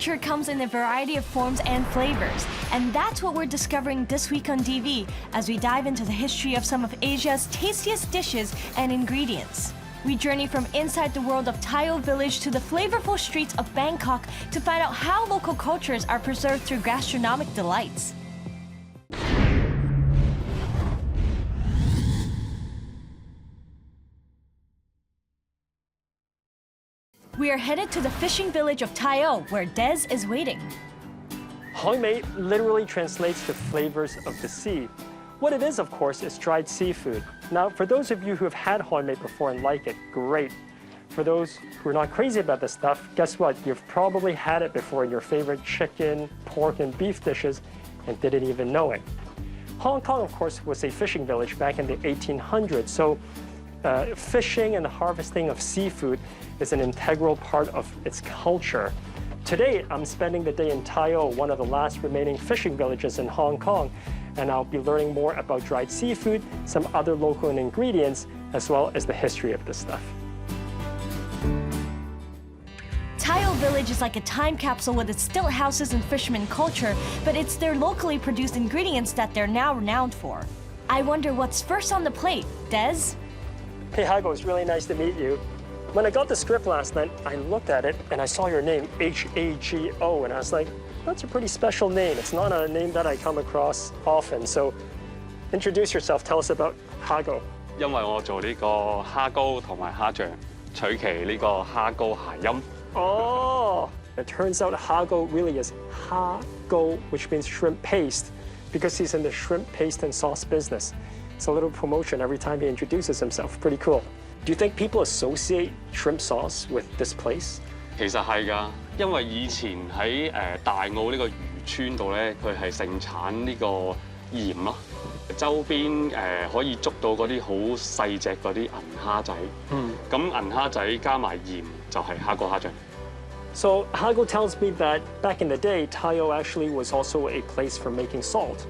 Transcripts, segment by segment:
culture comes in a variety of forms and flavors, and that's what we're discovering this week on DV as we dive into the history of some of Asia's tastiest dishes and ingredients. We journey from inside the world of Thaio village to the flavorful streets of Bangkok to find out how local cultures are preserved through gastronomic delights. We are headed to the fishing village of Thaio, where Des is waiting. 海味 literally translates to flavors of the sea. What it is, of course, is dried seafood. Now, for those of you who have had hoi mei before and like it, great. For those who are not crazy about this stuff, guess what? You've probably had it before in your favorite chicken, pork, and beef dishes and didn't even know it. Hong Kong, of course, was a fishing village back in the 1800s, so fishing and the harvesting of seafood is an integral part of its culture. Today, I'm spending the day in Thaio, one of the last remaining fishing villages in Hong Kong, and I'll be learning more about dried seafood, some other local ingredients, as well as the history of this stuff. Thaio village is like a time capsule with its stilt houses and fisherman culture, but it's their locally produced ingredients that they're now renowned for. I wonder what's first on the plate, Des? Hey, Hago, it's really nice to meet you. When I got the script last night, I looked at it and I saw your name, H-A-G-O, and I was like, that's a pretty special name. It's not a name that I come across often. So introduce yourself. Tell us about Hago. 因為我做呢個蝦膏同埋蝦醬，取其呢個蝦膏諧音。Oh, it turns out Hago really is Ha-go, which means shrimp paste, because he's in the shrimp paste and sauce business. It's a little promotion every time he introduces himself. Pretty cool. Do you think people associate shrimp sauce with this place? 其實係㗎，因為以前喺大澳呢個漁村度咧，佢係盛產呢個鹽咯。周邊可以捉到嗰啲好細隻嗰啲銀蝦仔。咁銀蝦仔加埋鹽就係蝦膏蝦醬。So Hago tells me that back in the day, Thaio actually was also a place for making salt.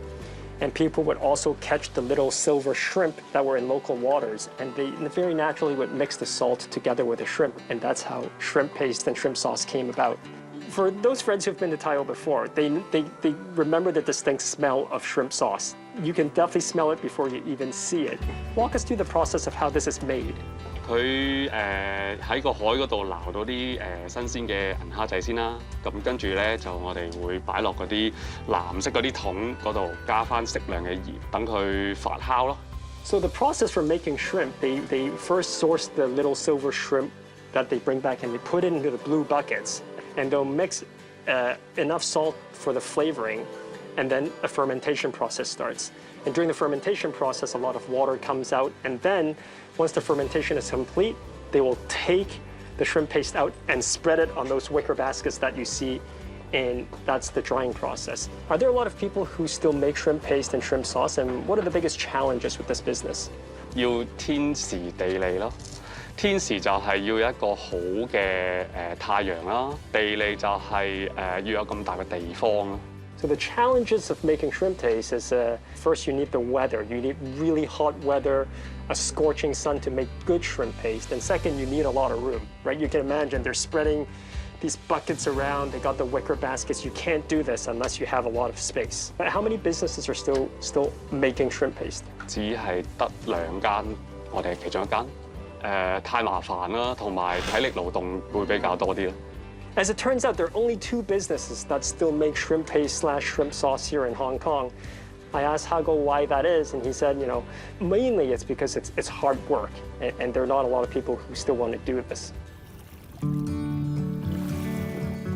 And people would also catch the little silver shrimp that were in local waters, and they very naturally would mix the salt together with the shrimp, and that's how shrimp paste and shrimp sauce came about. For those friends who've been to Thaio before, they remember the distinct smell of shrimp sauce. You can definitely smell it before you even see it. Walk us through the process of how this is made. 佢喺個海嗰度撈到啲新鮮嘅銀蝦仔先啦，咁跟住咧就我哋會擺落嗰啲藍色嗰啲桶嗰度，加翻適量嘅鹽，等佢發酵咯。So the process for making shrimp, they first source the little silver shrimp that they bring back and they put it into the blue buckets, and they'll mix enough salt for the flavoring, and then a fermentation process starts. And during the fermentation process, a lot of water comes out, and then once the fermentation is complete, they will take the shrimp paste out and spread it on those wicker baskets that you see, and that's the drying process. Are there a lot of people who still make shrimp paste and shrimp sauce, and what are the biggest challenges with this business? 要天時地利咯。天時就係要一個好嘅太陽啦，地利就係要有咁大嘅地方咯。So the challenges of making shrimp paste is first you need the weather. You need really hot weather, a scorching sun to make good shrimp paste. And second, you need a lot of room, right? You can imagine they're spreading these buckets around. They got the wicker baskets. You can't do this unless you have a lot of space. But how many businesses are still making shrimp paste? 只係得2間，我哋係其中一間。太麻煩啦，同埋體力勞動會比較多啲咯。As it turns out, there are only 2 businesses that still make shrimp paste / shrimp sauce here in Hong Kong. I asked Hago why that is, and he said, you know, mainly it's because it's hard work, and there are not a lot of people who still want to do this.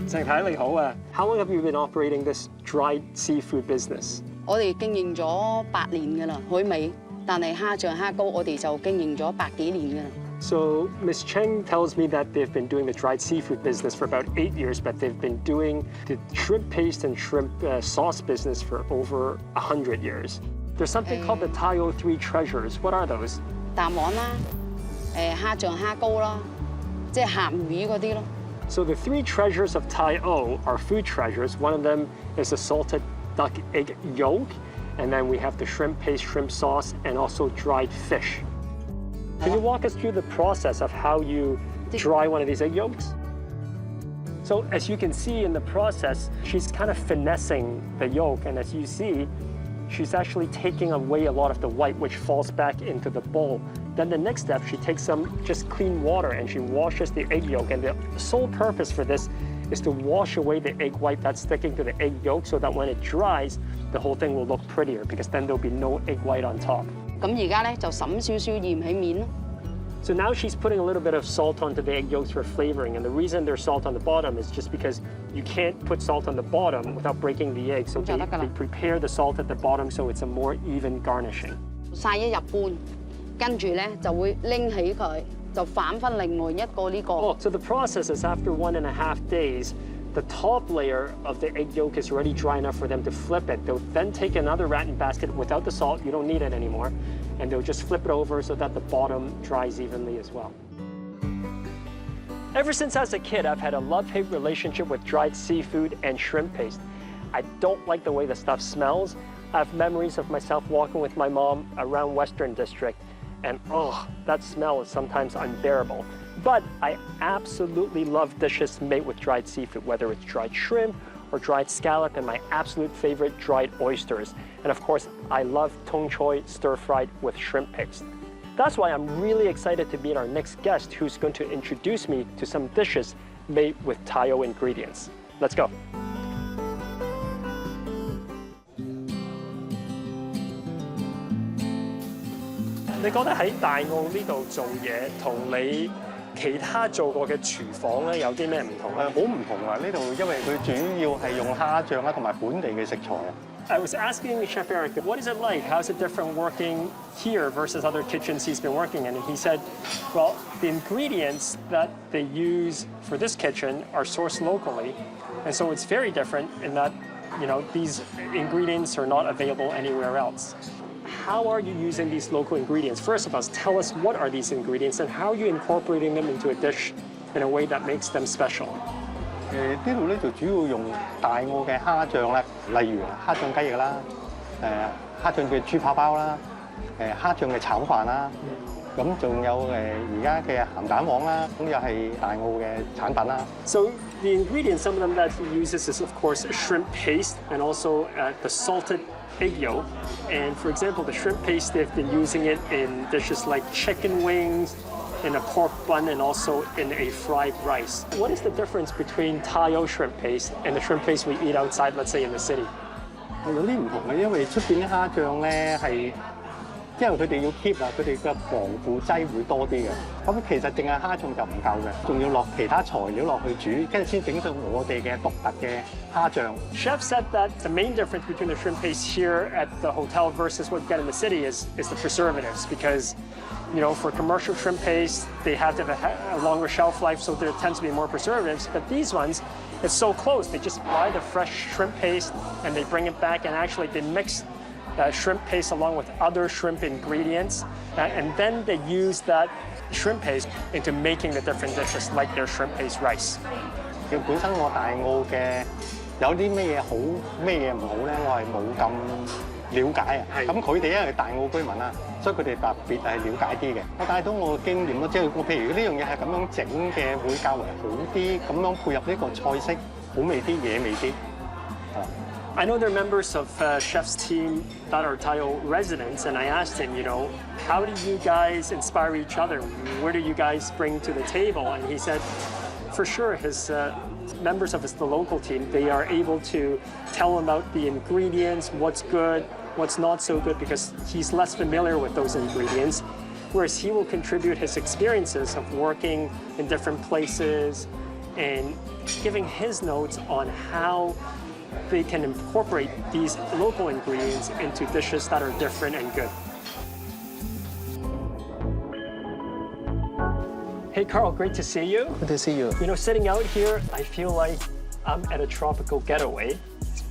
鄭太你好啊 How long have you been operating this dried seafood business? 我哋經營咗8年㗎啦，海味，但係蝦醬蝦膏我哋就經營咗百幾年㗎啦。So Ms. Cheng tells me that they've been doing the dried seafood business for about 8 years, but they've been doing the shrimp paste and shrimp sauce business for over 100 years. There's something called the Thaio 3 treasures. What are those? 蛋黃啦，蝦醬蝦膏啦，即係鹹魚嗰啲咯。So the 3 treasures of Thaio are food treasures. One of them is the salted duck egg yolk, and then we have the shrimp paste, shrimp sauce, and also dried fish. Can you walk us through the process of how you dry one of these egg yolks? So as you can see in the process, she's kind of finessing the yolk, and as you see, she's actually taking away a lot of the white, which falls back into the bowl. Then the next step, she takes some just clean water and she washes the egg yolk, and the sole purpose for this is to wash away the egg white that's sticking to the egg yolk so that when it dries, the whole thing will look prettier because then there'll be no egg white on top. 咁而家咧就揼少少鹽喺面咯。 So now she's putting a little bit of salt onto the egg yolks for flavoring, and the reason there's salt on the bottom is just because you can't put salt on the bottom without breaking the egg. So they prepare the salt at the bottom so it's a more even garnishing. 曬一日半，跟住咧就會拎起佢，就反翻另外一個呢個。Oh, so the process is after 1.5 days, the top layer of the egg yolk is already dry enough for them to flip it. They'll then take another rattan basket without the salt, you don't need it anymore, and they'll just flip it over so that the bottom dries evenly as well. Ever since I was a kid, I've had a love-hate relationship with dried seafood and shrimp paste. I don't like the way the stuff smells. I have memories of myself walking with my mom around Western District, and oh, that smell is sometimes unbearable. But I absolutely love dishes made with dried seafood, whether it's dried shrimp or dried scallop, and my absolute favorite, dried oysters. And of course, I love tong choy stir-fried with shrimp paste. That's why I'm really excited to meet our next guest, who's going to introduce me to some dishes made with Thaio ingredients. Let's go. You think 喺大澳呢度做嘢，同你其他做過嘅廚房咧有啲咩唔同咧？好唔同啊！呢度因為佢主要係用蝦醬啦，同埋本地嘅食材啊。I was asking Chef Eric, what is it like? How's it different working here versus other kitchens he's been working in? And he said, well, the ingredients that they use for this kitchen are sourced locally, and so it's very different in that, you know, these ingredients are not available anywhere else. How are you using these local ingredients? First of all, tell us what are these ingredients and how are you incorporating them into a dish in a way that makes them special? 呢度咧就主要用大澳嘅蝦醬咧，例如蝦醬雞翼啦，蝦醬嘅豬扒包啦，蝦醬嘅炒飯啦，咁仲有而家嘅鹹蛋黃啦，咁又係大澳嘅產品啦。So the ingredients, some of them that he uses is of course shrimp paste and also the salted egg yolk. And for example, the shrimp paste, they've been using it in dishes like chicken wings, in a pork bun, and also in a fried rice. What is the difference between Thaio shrimp paste and the shrimp paste we eat outside, let's say in the city? 有啲唔同嘅，因為出邊啲蝦醬咧係，因為佢哋要 keep 啊，佢哋嘅防腐劑會多啲嘅。咁其實淨係蝦醬就唔夠嘅，仲要落其他材料落去煮，跟住先整到我哋嘅獨特嘅蝦醬。Chef said that the main difference between the shrimp paste here at the hotel versus what you get in the city is the preservatives, because you know, for commercial shrimp paste, they have to have a longer shelf life, so there tends to be more preservatives. But these ones, it's so close. They just buy the fresh shrimp paste and they bring it back, and actually they mix shrimp paste along with other shrimp ingredients, and then they use that shrimp paste into making the different dishes, like their shrimp paste rice. 本身我大澳嘅有啲咩嘢好，咩嘢唔好咧，我係冇咁了解啊。咁佢哋因為大澳居民啦，所以佢哋特別係了解啲嘅。我帶到我嘅經驗咯，即係我譬如呢樣嘢係咁樣整嘅，會較為好啲，咁樣配合呢個菜式，好味啲，野味啲。I know there are members of Chef's team that are Thaio residents, and I asked him, you know, how do you guys inspire each other? Where do you guys bring to the table? And he said, for sure, his members of the local team, they are able to tell him about the ingredients, what's good, what's not so good, because he's less familiar with those ingredients, whereas he will contribute his experiences of working in different places and giving his notes on how they can incorporate these local ingredients into dishes that are different and good. Hey, Carl, great to see you. Good to see you. You know, sitting out here, I feel like I'm at a tropical getaway.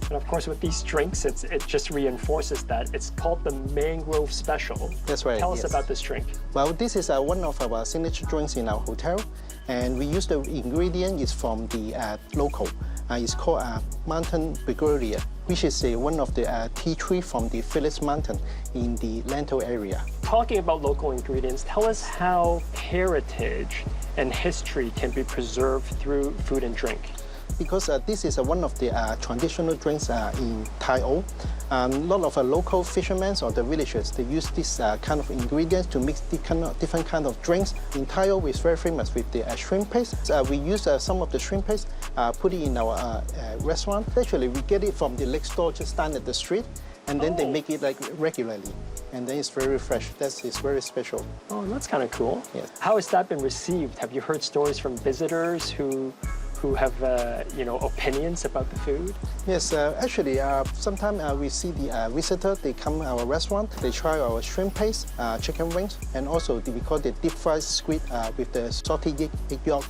And of course, with these drinks, it just reinforces that. It's called the Mangrove Special. That's right. Tell us about this drink. Well, this is one of our signature drinks in our hotel, and we use the ingredient is from the local. It's called mountain begonia, which is one of the tea tree from the Phyllis Mountain in the Lentil area. Talking about local ingredients, tell us how heritage and history can be preserved through food and drink. because this is one of the traditional drinks in Thai O. A lot of local fishermen or the villagers, they use this kind of ingredients to mix different kind of drinks. In Thai O, it's very famous with the shrimp paste. We use some of the shrimp paste, put it in our restaurant. Actually, we get it from the liquor store just stand at the street, and then they make it like regularly. And then it's very fresh. It's very special. Oh, that's kind of cool. Yes. How has that been received? Have you heard stories from visitors who have opinions about the food? Yes, actually, sometimes we see the visitor. They come to our restaurant. They try our shrimp paste, chicken wings, and also we call the deep fried squid with the salty egg yolk.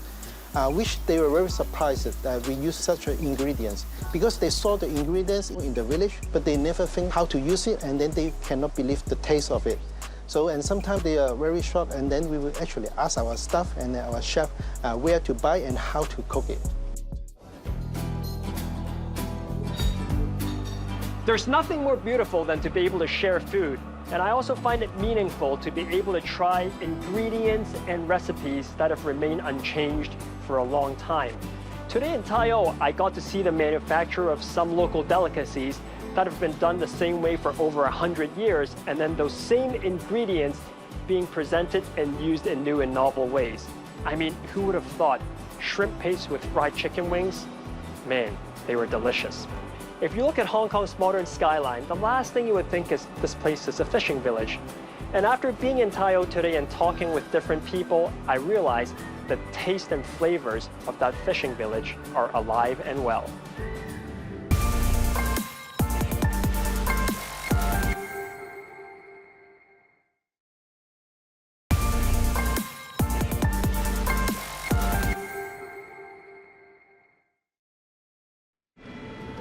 Which they were very surprised that we use such ingredients because they saw the ingredients in the village, but they never think how to use it, and then they cannot believe the taste of it. So, and sometimes they are very short, and then we will actually ask our staff and our chef where to buy and how to cook it. There's nothing more beautiful than to be able to share food. And I also find it meaningful to be able to try ingredients and recipes that have remained unchanged for a long time. Today in Thai O, I got to see the manufacture of some local delicacies that have been done the same way for over 100 years, and then those same ingredients being presented and used in new and novel ways. I mean, who would have thought shrimp paste with fried chicken wings? Man, they were delicious. If you look at Hong Kong's modern skyline, the last thing you would think is this place is a fishing village. And after being in Thai O today and talking with different people, I realized the taste and flavors of that fishing village are alive and well.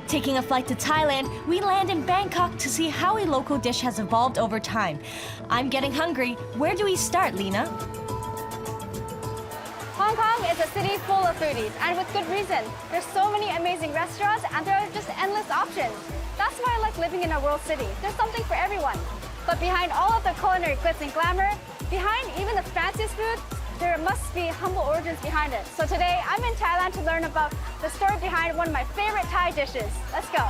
Taking a flight to Thailand, we land in Bangkok to see how a local dish has evolved over time. I'm getting hungry. Where do we start, Lena? Hong Kong is a city full of foodies, and with good reason. There's so many amazing restaurants, and there are just endless options. That's why I like living in a world city. There's something for everyone. But behind all of the culinary glitz and glamour, behind even the fanciest food, there must be humble origins behind it. So today, I'm in Thailand to learn about the story behind one of my favorite Thai dishes. Let's go.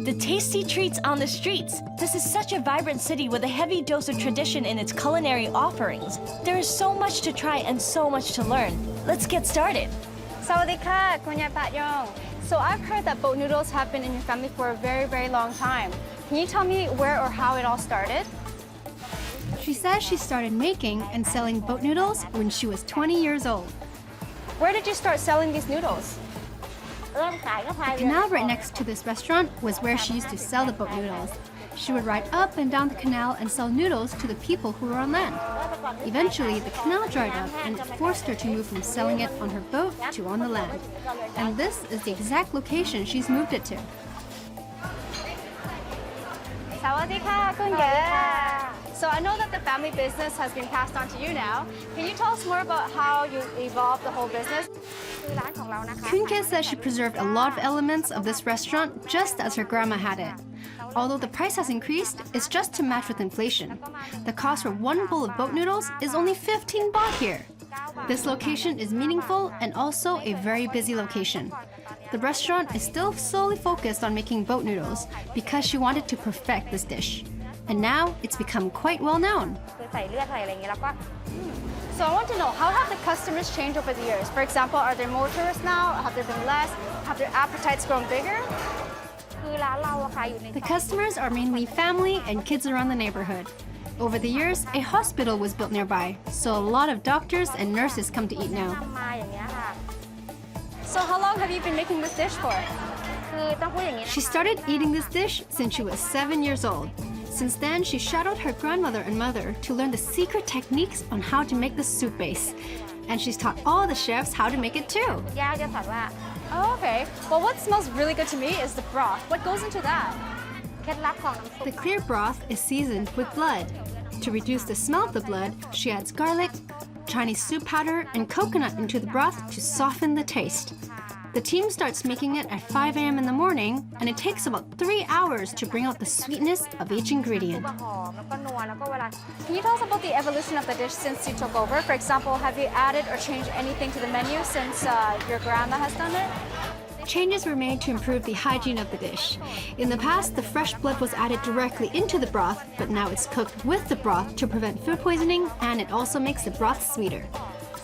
The tasty treats on the streets. This is such a vibrant city with a heavy dose of tradition in its culinary offerings. There is so much to try and so much to learn. Let's get started. Sawadee-ka, Kun Yai Pat Yong. So I've heard that boat noodles have been in your family for a very, very long time. Can you tell me where or how it all started? She says she started making and selling boat noodles when she was 20 years old. Where did you start selling these noodles? The canal right next to this restaurant was where she used to sell the boat noodles. She would ride up and down the canal and sell noodles to the people who were on land. Eventually, the canal dried up and it forced her to move from selling it on her boat to on the land. And this is the exact location she's moved it to. Sawadee-ka, Kun Yai. So I know that the family business has been passed on to you now. Can you tell us more about how you evolved the whole business? Kunke says she preserved a lot of elements of this restaurant just as her grandma had it. Although the price has increased, it's just to match with inflation. The cost for one bowl of boat noodles is only 15 baht here. This location is meaningful and also a very busy location. The restaurant is still solely focused on making boat noodles because she wanted to perfect this dish. And now it's become quite well known. So I want to know, how have the customers changed over the years? For example, are there more tourists now? Have there been less? Have their appetites grown bigger? The customers are mainly family and kids around the neighborhood. Over the years, a hospital was built nearby, so a lot of doctors and nurses come to eat now. So how long have you been making this dish for? She started eating this dish since she was 7 years old. Since then, she shadowed her grandmother and mother to learn the secret techniques on how to make the soup base. And she's taught all the chefs how to make it too. Oh, okay. Well, what smells really good to me is the broth. What goes into that? The clear broth is seasoned with blood. To reduce the smell of the blood, she adds garlic, Chinese soup powder, and coconut into the broth to soften the taste. The team starts making it at 5 a.m. in the morning, and it takes about 3 hours to bring out the sweetness of each ingredient. Can you tell us about the evolution of the dish since you took over? For example, have you added or changed anything to the menu since your grandma has done it? Changes were made to improve the hygiene of the dish. In the past, the fresh blood was added directly into the broth, but now it's cooked with the broth to prevent food poisoning, and it also makes the broth sweeter.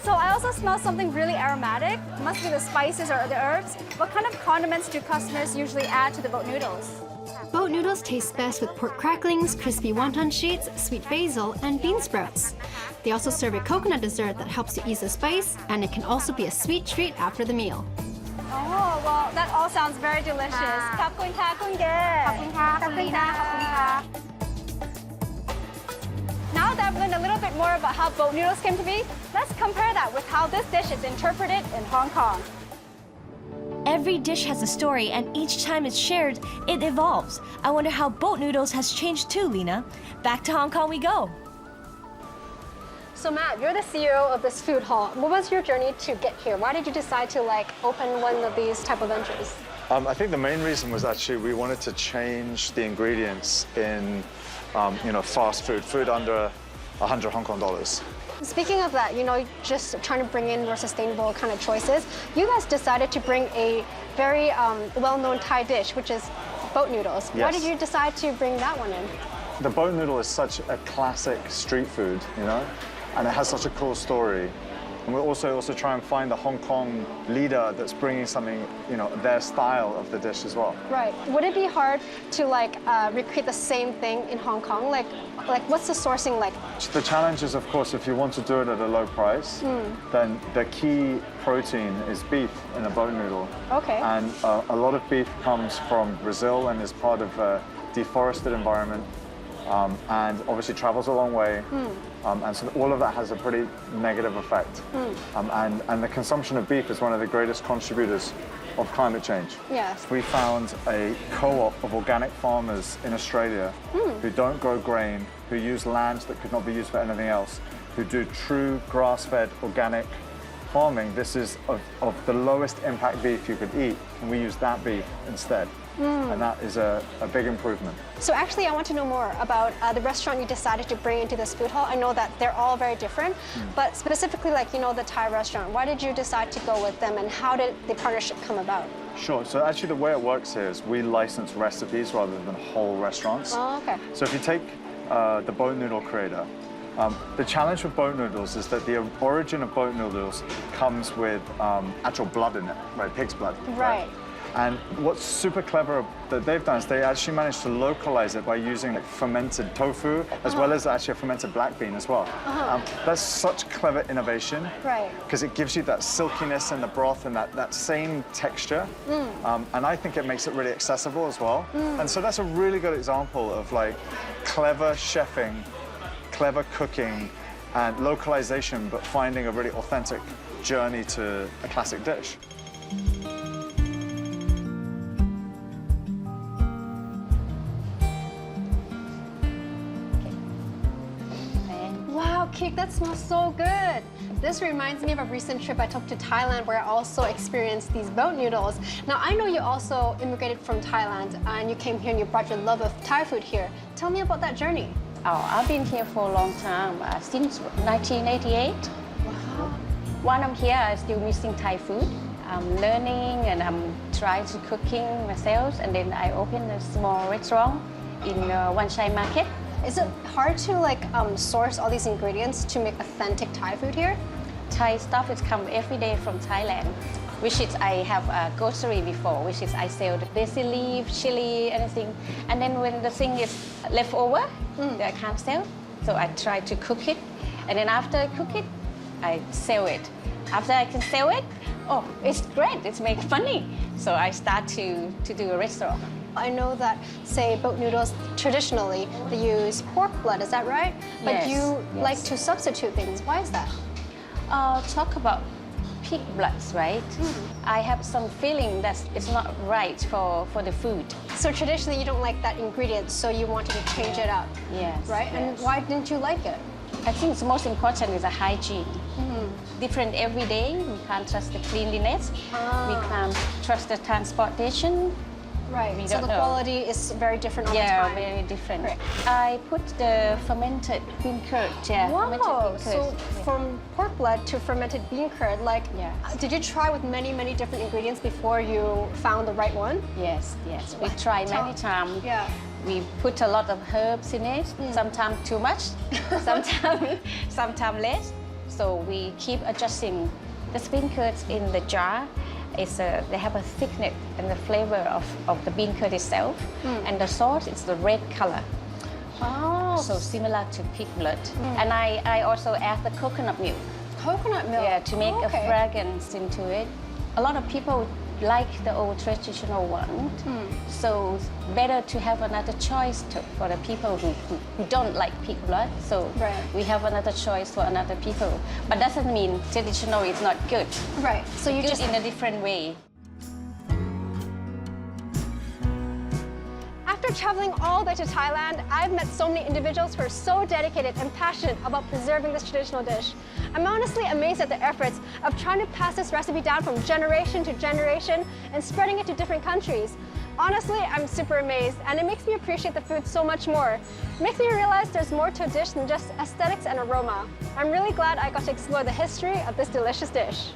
So I also smell something really aromatic. Must be the spices or the herbs. What kind of condiments do customers usually add to the boat noodles? Boat noodles taste best with pork cracklings, crispy wonton sheets, sweet basil, and bean sprouts. They also serve a coconut dessert that helps to ease the spice, and it can also be a sweet treat after the meal. Oh, well, that all sounds very delicious. Now that I've learned a little bit more about how boat noodles came to be, let's compare that with how this dish is interpreted in Hong Kong. Every dish has a story, and each time it's shared, it evolves. I wonder how boat noodles has changed too, Lena. Back to Hong Kong we go. So Matt, you're the CEO of this food hall. What was your journey to get here? Why did you decide to open one of these type of ventures? I think the main reason was actually we wanted to change the ingredients in fast food under 100 Hong Kong dollars. Speaking of that, just trying to bring in more sustainable kind of choices, you guys decided to bring a very well-known Thai dish, which is boat noodles. Yes. Why did you decide to bring that one in? The boat noodle is such a classic street food, and it has such a cool story. And we'll also try and find the Hong Kong leader that's bringing something, their style of the dish as well. Right. Would it be hard to recreate the same thing in Hong Kong? Like what's the sourcing like? The challenge is, of course, if you want to do it at a low price, then the key protein is beef in a boat noodle. Okay. And a lot of beef comes from Brazil and is part of a deforested environment. And obviously travels a long way, and so all of that has a pretty negative effect. And the consumption of beef is one of the greatest contributors of climate change. Yes. We found a co-op of organic farmers in Australia who don't grow grain, who use land that could not be used for anything else, who do true grass-fed organic farming. This is of the lowest impact beef you could eat, and we use that beef instead. And that is a big improvement. So actually, I want to know more about the restaurant you decided to bring into this food hall. I know that they're all very different, but specifically the Thai restaurant, why did you decide to go with them, and how did the partnership come about? Sure, so actually the way it works here is we license recipes rather than whole restaurants. Oh, okay. So if you take the boat noodle creator, the challenge with boat noodles is that the origin of boat noodles comes with actual blood in it, right? Pig's blood. Right. And what's super clever that they've done is they actually managed to localize it by using fermented tofu, as well as actually a fermented black bean as well. That's such clever innovation. Right. Because it gives you that silkiness in the broth and that same texture. And I think it makes it really accessible as well. And so that's a really good example of clever chefing, clever cooking, and localization, but finding a really authentic journey to a classic dish. Wow, cake, that smells so good. This reminds me of a recent trip I took to Thailand where I also experienced these boat noodles. Now, I know you also immigrated from Thailand and you came here and you brought your love of Thai food here. Tell me about that journey. Oh, I've been here for a long time, since 1988. Wow. While I'm here, I'm still missing Thai food. I'm learning and I'm trying to cooking myself, and then I opened a small restaurant in Wan Chai Market. Is it hard to source all these ingredients to make authentic Thai food here? Thai stuff is come every day from Thailand, which is I have a grocery before, which is I sell the basil leaf, chili, anything. And then when the thing is left over, that I can't sell, so I try to cook it. And then after I cook it, I sell it. After I can sell it, oh, it's great, it's make money. So I start to do a restaurant. I know that, say, boat noodles, traditionally, they use pork blood, is that right? But Yes, you yes. like to substitute things. Why is that? Talk about pig bloods, right? I have some feeling that it's not right for the food. So traditionally, you don't like that ingredient, so you wanted to change it up. Yes. Right? Yes. And why didn't you like it? I think the most important is the hygiene. Different every day. We can't trust the cleanliness. We can't trust the transportation. Right. We So don't the know. quality is very different all the Yeah, time. very different. Right. I put the fermented bean curd. Yeah, fermented Wow. bean So curd. from pork blood to fermented bean curd, like, Yeah. did you try with many different ingredients before you found the right one? Yes, yes. We try many times. Yeah. We put a lot of herbs in it. Sometimes too much, sometimes less. So we keep adjusting. The bean curds in the jar they have a thickness and the flavor of the bean curd itself. And the sauce is the red color. Oh. So similar to pig blood. And I also add the coconut milk. Coconut milk. Yeah, to make a okay. fragrance into it. A lot of people like the old traditional one. So it's better to have another choice for the people who don't like pig blood. So Right. we have another choice for another people. But doesn't mean traditional is not good. Right. So you Good just in a different way. After traveling all the way to Thailand, I've met so many individuals who are so dedicated and passionate about preserving this traditional dish. I'm honestly amazed at the efforts of trying to pass this recipe down from generation to generation and spreading it to different countries. Honestly, I'm super amazed, and it makes me appreciate the food so much more. It makes me realize there's more to a dish than just aesthetics and aroma. I'm really glad I got to explore the history of this delicious dish.